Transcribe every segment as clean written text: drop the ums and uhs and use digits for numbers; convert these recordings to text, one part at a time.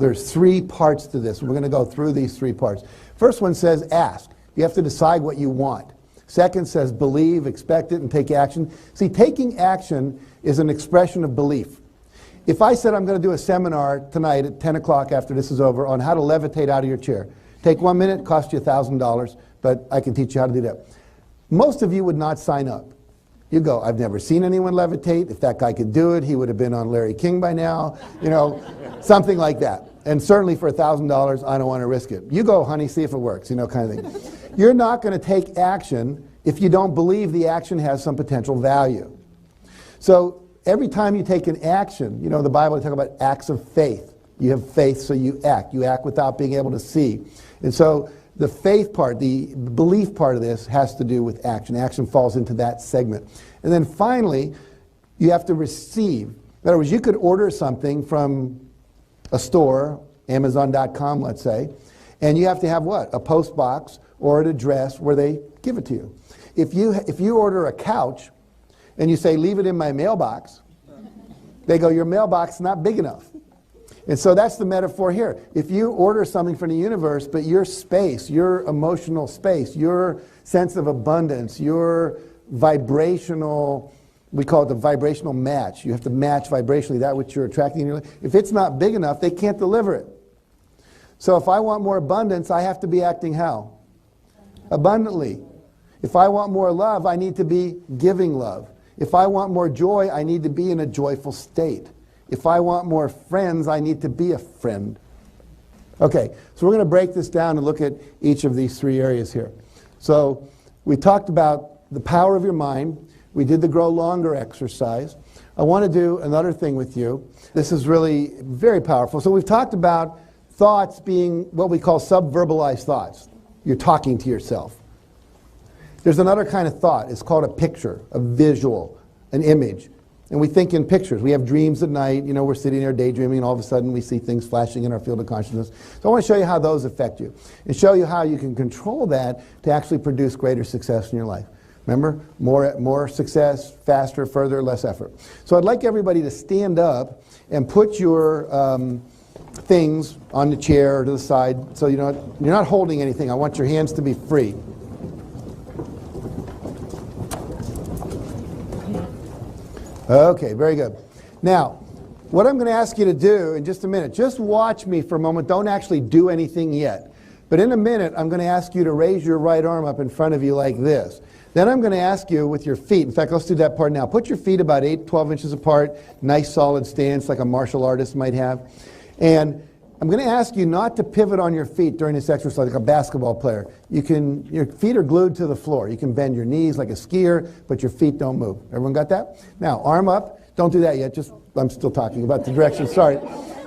There's 3 parts to this. We're going to go through these 3 parts. First one says ask. You have to decide what you want. Second says believe, expect it, and take action. See, taking action is an expression of belief. If I said I'm going to do a seminar tonight at 10 o'clock after this is over on how to levitate out of your chair. Take 1 minute, cost you $1,000, but I can teach you how to do that. Most of you would not sign up. You go, I've never seen anyone levitate. If that guy could do it, he would have been on Larry King by now. You know, something like that. And certainly for $1,000, I don't want to risk it. You go, honey, see if it works, you know, kind of thing. You're not going to take action if you don't believe the action has some potential value. So every time you take an action, you know, the Bible talks about acts of faith. You have faith, so you act. You act without being able to see. And so the faith part, the belief part of this has to do with action. Action falls into that segment. And then finally, you have to receive. In other words, you could order something from a store, Amazon.com, let's say, and you have to have what? A post box or an address where they give it to you. If you order a couch and you say, leave it in my mailbox, they go, your mailbox is not big enough. And so that's the metaphor here. If you order something from the universe, but your space, your emotional space, your sense of abundance, your vibrational, we call it the vibrational match. You have to match vibrationally that which you're attracting in your life. If it's not big enough, they can't deliver it. So if I want more abundance, I have to be acting how? Abundantly. If I want more love, I need to be giving love. If I want more joy, I need to be in a joyful state. If I want more friends, I need to be a friend. Okay, so we're going to break this down and look at each of these 3 areas here. So we talked about the power of your mind. We did the Grow Longer exercise. I want to do another thing with you. This is really very powerful. So we've talked about thoughts being what we call subverbalized thoughts. You're talking to yourself. There's another kind of thought. It's called a picture, a visual, an image. And we think in pictures. We have dreams at night. You know, we're sitting there daydreaming, and all of a sudden we see things flashing in our field of consciousness. So I want to show you how those affect you and show you how you can control that to actually produce greater success in your life. Remember, more success, faster, further, less effort. So I'd like everybody to stand up and put your things on the chair or to the side so you're not holding anything. I want your hands to be free. Okay, very good. Now, what I'm going to ask you to do in just a minute, just watch me for a moment. Don't actually do anything yet. But in a minute, I'm going to ask you to raise your right arm up in front of you like this. Then I'm going to ask you with your feet, in fact, let's do that part now. Put your feet about 12 inches apart, nice solid stance like a martial artist might have. And I'm going to ask you not to pivot on your feet during this exercise like a basketball player. Your feet are glued to the floor. You can bend your knees like a skier, but your feet don't move. Everyone got that? Now, arm up. Don't do that yet. I'm still talking about the direction. Sorry.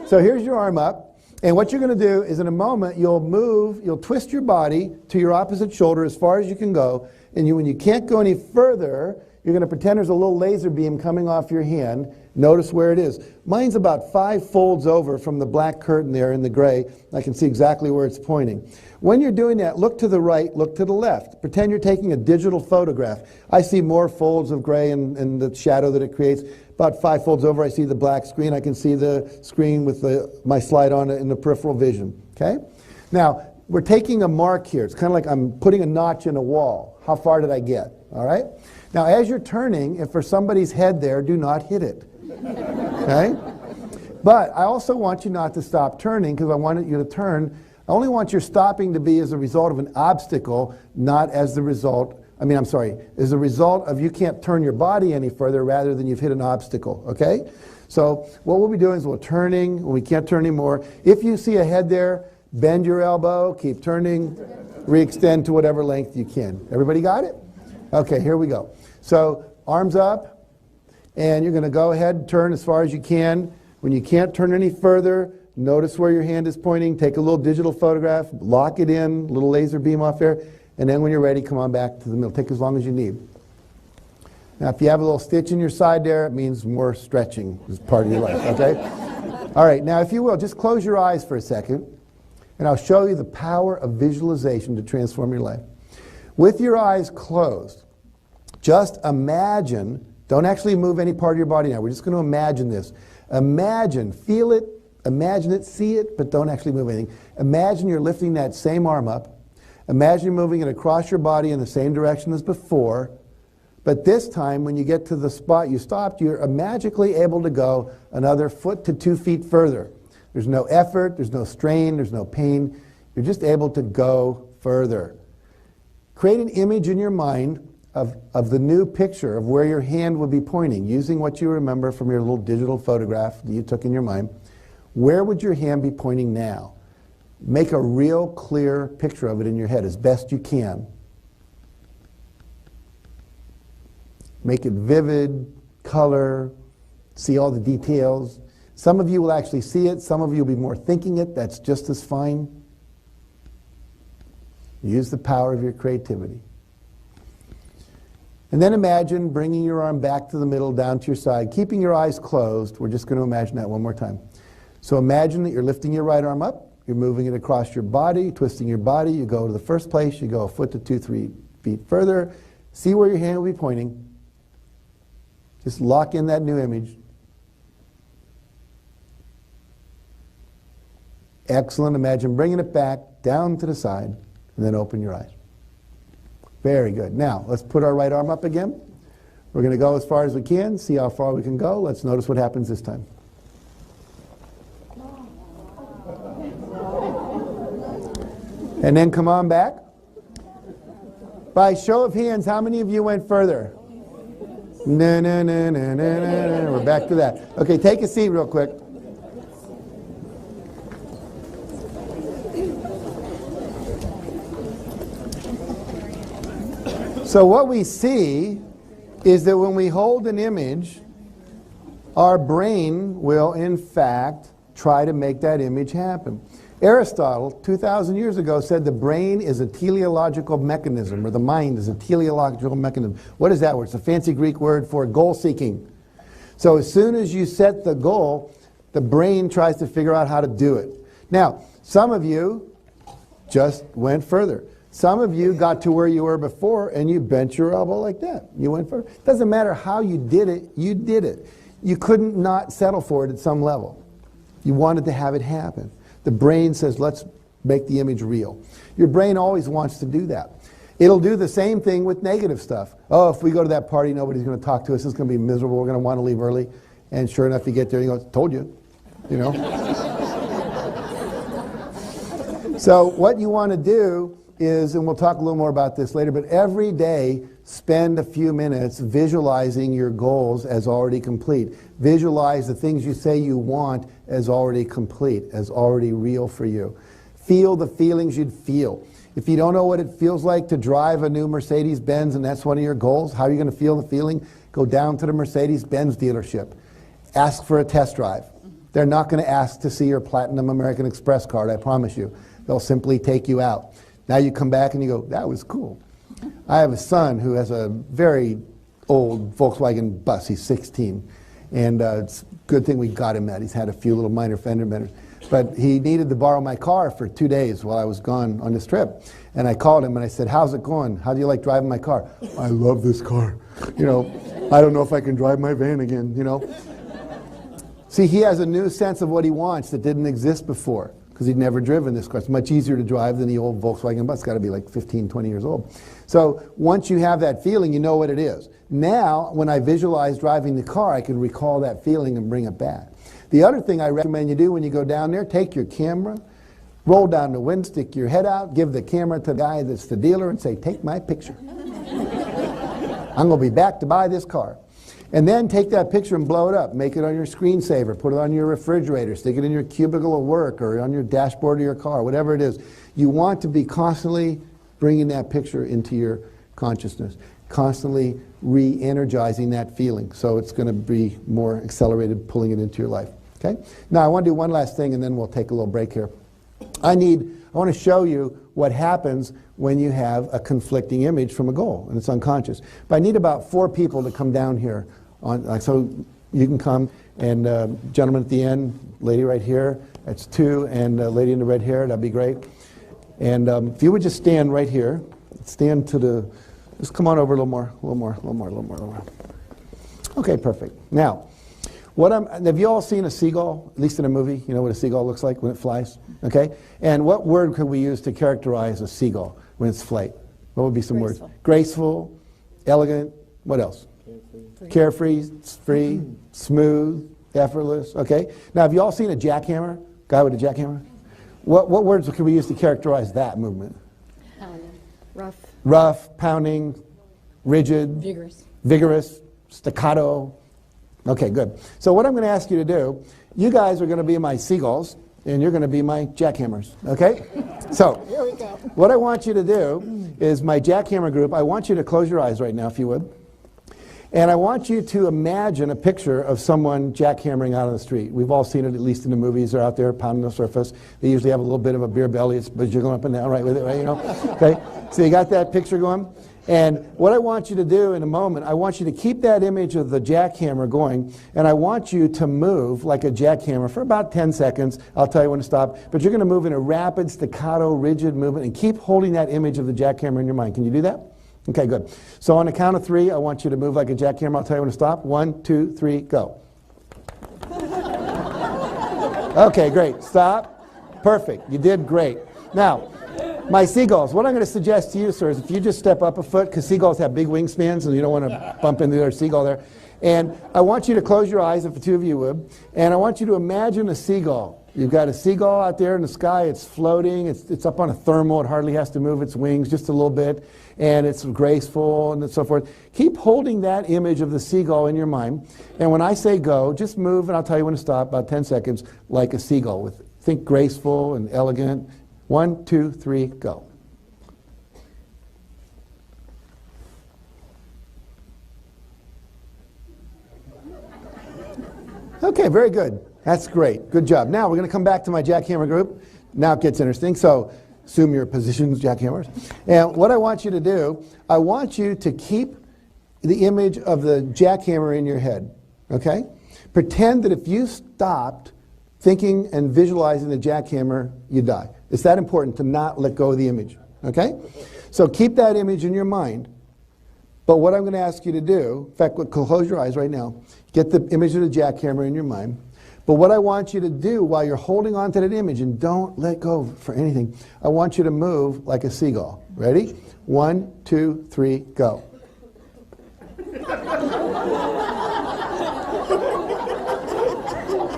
So here's your arm up. And what you're going to do is in a moment, you'll twist your body to your opposite shoulder as far as you can go. And when you can't go any further, you're going to pretend there's a little laser beam coming off your hand. Notice where it is. Mine's about 5 folds over from the black curtain there in the gray. I can see exactly where it's pointing. When you're doing that, look to the right, look to the left. Pretend you're taking a digital photograph. I see more folds of gray and the shadow that it creates. About 5 folds over, I see the black screen. I can see the screen with my slide on it in the peripheral vision. Okay? Now, we're taking a mark here. It's kind of like I'm putting a notch in a wall. How far did I get? All right? Now, as you're turning, if there's somebody's head there, do not hit it. Okay? But I also want you not to stop turning because I want you to turn. I only want your stopping to be as a result of an obstacle, not as the result, as a result of you can't turn your body any further rather than you've hit an obstacle. Okay? So what we'll be doing is we're turning when we can't turn anymore. If you see a head there, bend your elbow, keep turning, re-extend to whatever length you can. Everybody got it? Okay, here we go. So arms up, and you're going to go ahead and turn as far as you can. When you can't turn any further, notice where your hand is pointing. Take a little digital photograph, lock it in, little laser beam off there, and then when you're ready, come on back to the middle. Take as long as you need. Now, if you have a little stitch in your side there, it means more stretching is part of your life, okay? All right, now if you will, just close your eyes for a second, and I'll show you the power of visualization to transform your life. With your eyes closed, just imagine, don't actually move any part of your body now. We're just going to imagine this. Imagine, feel it Imagine it, see it, but don't actually move anything. Imagine you're lifting that same arm up. Imagine you're moving it across your body in the same direction as before. But this time, when you get to the spot you stopped, you're magically able to go another foot to 2 feet further. There's no effort, there's no strain, there's no pain. You're just able to go further. Create an image in your mind of the new picture of where your hand would be pointing, using what you remember from your little digital photograph that you took in your mind. Where would your hand be pointing now? Make a real clear picture of it in your head as best you can. Make it vivid, color, see all the details. Some of you will actually see it, some of you will be more thinking it, that's just as fine. Use the power of your creativity. And then imagine bringing your arm back to the middle, down to your side, keeping your eyes closed. We're just going to imagine that one more time. So imagine that you're lifting your right arm up, you're moving it across your body, twisting your body, you go to the first place, you go a foot to 2, 3 feet further. See where your hand will be pointing. Just lock in that new image. Excellent. Imagine bringing it back down to the side, and then open your eyes. Very good. Now, let's put our right arm up again. We're going to go as far as we can, see how far we can go. Let's notice what happens this time. And then come on back. By show of hands, how many of you went further? No, no, no, no, no, no, no. We're back to that. Okay, take a seat real quick. So what we see is that when we hold an image, our brain will, in fact, try to make that image happen. Aristotle, 2,000 years ago, said the brain is a teleological mechanism, or the mind is a teleological mechanism. What is that word? It's a fancy Greek word for goal-seeking. So as soon as you set the goal, the brain tries to figure out how to do it. Now, some of you just went further. Some of you got to where you were before and you bent your elbow like that. You went further. It doesn't matter how you did it, you did it. You couldn't not settle for it at some level. You wanted to have it happen. The brain says, let's make the image real. Your brain always wants to do that. It'll do the same thing with negative stuff. Oh, if we go to that party, nobody's going to talk to us. It's going to be miserable. We're going to want to leave early. And sure enough, you get there, you go, told you, you know. So what you want to do is, and we'll talk a little more about this later, but every day spend a few minutes visualizing your goals as already complete. Visualize the things you say you want as already complete, as already real for you. Feel the feelings you'd feel. If you don't know what it feels like to drive a new Mercedes-Benz and that's one of your goals, how are you going to feel the feeling? Go down to the Mercedes-Benz dealership. Ask for a test drive. They're not going to ask to see your Platinum American Express card, I promise you. They'll simply take you out. Now you come back and you go, that was cool. I have a son who has a very old Volkswagen bus. He's 16. And it's a good thing we got him that. He's had a few little minor fender benders. But he needed to borrow my car for 2 days while I was gone on this trip. And I called him and I said, how's it going? How do you like driving my car? I love this car. You know, I don't know if I can drive my van again, you know. See, he has a new sense of what he wants that didn't exist before, because he'd never driven this car. It's much easier to drive than the old Volkswagen bus. It's got to be like 15, 20 years old. So once you have that feeling, you know what it is. Now, when I visualize driving the car, I can recall that feeling and bring it back. The other thing I recommend you do when you go down there, take your camera, roll down the window, stick your head out, give the camera to the guy that's the dealer and say, take my picture. I'm going to be back to buy this car. And then take that picture and blow it up. Make it on your screensaver, put it on your refrigerator, stick it in your cubicle of work or on your dashboard of your car, whatever it is. You want to be constantly bringing that picture into your consciousness, constantly re-energizing that feeling. So it's going to be more accelerated, pulling it into your life. Okay? Now I want to do one last thing and then we'll take a little break here. I want to show you what happens when you have a conflicting image from a goal, and it's unconscious. But I need about 4 people to come down here. So you can come, and gentleman at the end, lady right here, that's 2, and lady in the red hair, that'd be great. And if you would just stand right here, stand to the, just come on over a little more. Okay, perfect. Now, Have you all seen a seagull, at least in a movie? You know what a seagull looks like when it flies? Okay? And what word could we use to characterize a seagull when it's flight? What would be some words? Graceful, elegant, what else? Carefree, free, smooth, effortless. Okay? Now, have you all seen a jackhammer? Guy with a jackhammer? What words can we use to characterize that movement? Rough. Rough, pounding, rigid. Vigorous. Staccato. Okay, good. So what I'm going to ask you to do, you guys are going to be my seagulls, and you're going to be my jackhammers, okay? So, here we go. What I want you to do is my jackhammer group, I want you to close your eyes right now, if you would. And I want you to imagine a picture of someone jackhammering out on the street. We've all seen it, at least in the movies. They're out there pounding the surface. They usually have a little bit of a beer belly, but you're going up and down right with it, right? You know? Okay? So you got that picture going? And what I want you to do in a moment, I want you to keep that image of the jackhammer going, and I want you to move like a jackhammer for about 10 seconds. I'll tell you when to stop. But you're going to move in a rapid, staccato, rigid movement, and keep holding that image of the jackhammer in your mind. Can you do that? Okay, good. So on the count of 3, I want you to move like a jackhammer. I'll tell you when to stop. 1, 2, 3, go. Okay, great. Stop. Perfect. You did great. Now, my seagulls, what I'm going to suggest to you, sir, is if you just step up a foot, because seagulls have big wingspans and you don't want to bump into the other seagull there. And I want you to close your eyes, if the two of you would, and I want you to imagine a seagull. You've got a seagull out there in the sky, it's floating, it's up on a thermal, it hardly has to move its wings just a little bit, and it's graceful and so forth. Keep holding that image of the seagull in your mind, and when I say go, just move, and I'll tell you when to stop, about 10 seconds, like a seagull. Think graceful and elegant. 1, 2, 3, go. Okay, very good. That's great. Good job. Now we're going to come back to my jackhammer group. Now it gets interesting. So assume your positions, jackhammers. And what I want you to do, I want you to keep the image of the jackhammer in your head. Okay? Pretend that if you stopped thinking and visualizing the jackhammer, you die. It's that important to not let go of the image. Okay? So keep that image in your mind. But what I'm going to ask you to do, in fact, close your eyes right now. Get the image of the jackhammer in your mind. But what I want you to do while you're holding on to that image, and don't let go for anything, I want you to move like a seagull. Ready? 1, 2, 3, go.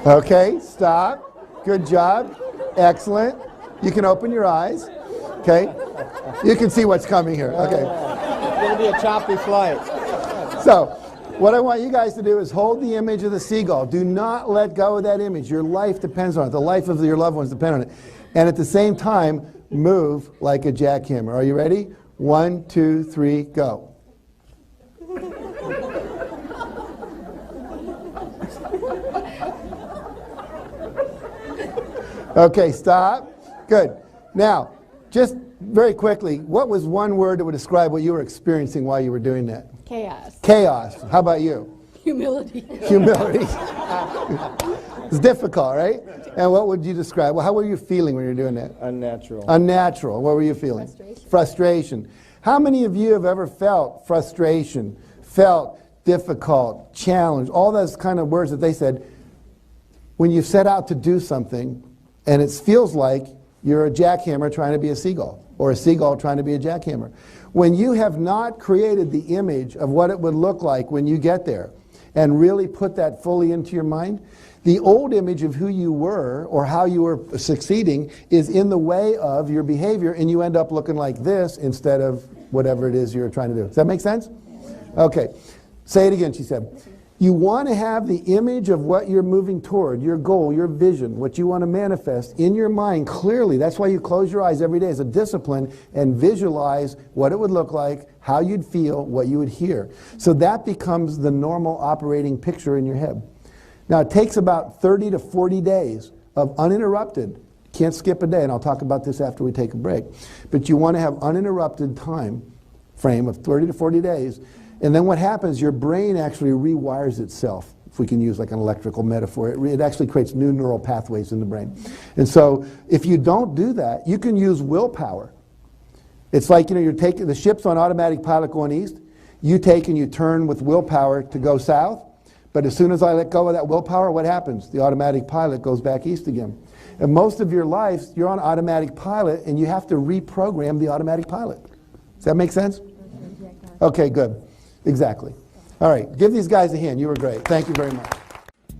Okay, stop. Good job. Excellent. You can open your eyes. Okay? You can see what's coming here. Okay. It's going to be a choppy flight. So, what I want you guys to do is hold the image of the seagull. Do not let go of that image. Your life depends on it. The life of your loved ones depend on it. And at the same time, move like a jackhammer. Are you ready? 1, 2, 3, go. Okay, stop. Good. Now, just very quickly, what was one word that would describe what you were experiencing while you were doing that? Chaos. Chaos. How about you? Humility. Humility. It's difficult, right? And what would you describe? Well, how were you feeling when you were doing that? Unnatural. Unnatural. What were you feeling? Frustration. Frustration. How many of you have ever felt frustration, felt difficult, challenged, all those kind of words that they said when you set out to do something and it feels like you're a jackhammer trying to be a seagull, or a seagull trying to be a jackhammer. When you have not created the image of what it would look like when you get there and really put that fully into your mind, the old image of who you were or how you were succeeding is in the way of your behavior, and you end up looking like this instead of whatever it is you're trying to do. Does that make sense? Okay. Say it again, she said. You want to have the image of what you're moving toward, your goal, your vision, what you want to manifest in your mind clearly. That's why you close your eyes every day as a discipline and visualize what it would look like, how you'd feel, what you would hear. So that becomes the normal operating picture in your head. Now it takes about 30 to 40 days of uninterrupted, can't skip a day, and I'll talk about this after we take a break, but you want to have uninterrupted time frame of 30 to 40 days. And then what happens, your brain actually rewires itself, if we can use like an electrical metaphor. It actually creates new neural pathways in the brain. And so if you don't do that, you can use willpower. It's like, you're taking, the ship's on automatic pilot going east, you take and you turn with willpower to go south, But as soon as I let go of that willpower, what happens? The automatic pilot goes back east again. And most of your life, you're on automatic pilot, and you have to reprogram the automatic pilot. Does that make sense? Okay, good. Exactly. All right, give these guys a hand. You were great. Thank you very much.